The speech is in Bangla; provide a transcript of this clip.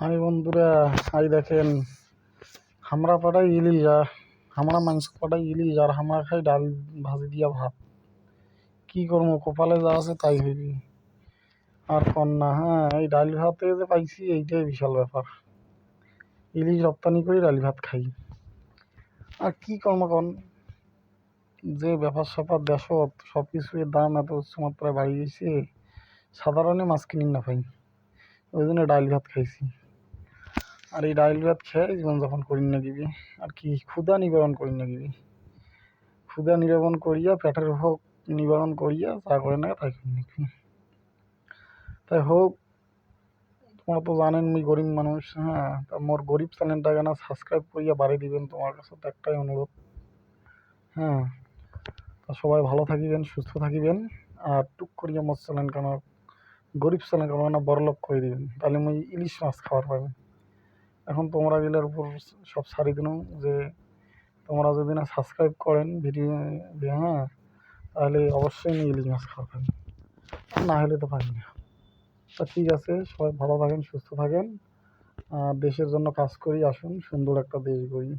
হাই বন্ধুরা, হাই দেখেন হামরা পাড়ায় ইলিশ আর হামরা মাংস পাড়ায় ইলিশ আর হামরা খাই ডাল ভাজি দিয়া ভাত। কি করবো, কপালে যা আছে তাই হইবি। আর কন্যা, হ্যাঁ, এই ডাল ভাতে যে পাইছি এইটাই বিশাল ব্যাপার। ইলিশ রপ্তানি করে ডাল ভাত খাই। আর কি কর্ম কন, যে ব্যাপার স্যাপার দেশত সব কিছুর দাম এত উচ্চমাত্রায় বাড়ি গেছে, সাধারণে মাছ কিনি না পাই। ওই জন্য ডাল ভাত খাইছি। আর এই ডাল ভাত খেয়ে জীবনযাপন করি না গিবি। আর কি ক্ষুধা নিবারণ করি না গিবি। ক্ষুধা নিবারণ করিয়া পেটের ভোগ নিবারণ করিয়া যা করে না তাই করি নাকি। তাই হোক, তোমরা তো জানেন আমি গরিব মানুষ। হ্যাঁ, তা মোর গরিব চ্যানেলটাকে না সাবস্ক্রাইব করিয়া বাড়িয়ে দিবেন, তোমার কাছে তো একটাই অনুরোধ। হ্যাঁ, তা সবাই ভালো থাকিবেন, সুস্থ থাকিবেন। আর টুক করিয়া মোর চ্যানেল কেন, গরিব চ্যানেল কেন না বড়লোক করে দিবেন, তাহলে মুই ইলিশ মাছ খাওয়ার পাবেন। এখন তোমরা গেলের উপর সব ছাড়ি দিন যে তোমরা যদি না সাবস্ক্রাইব করেন ভিডিও, হ্যাঁ, তাহলে অবশ্যই আমি ইলিশ মাছ খাওয়া পারি, না হলে তো পারি না। তা ঠিক আছে, সবাই ভালো থাকেন, সুস্থ থাকেন। আর দেশের জন্য কাজ করি, আসুন সুন্দর একটা দেশ গড়ি।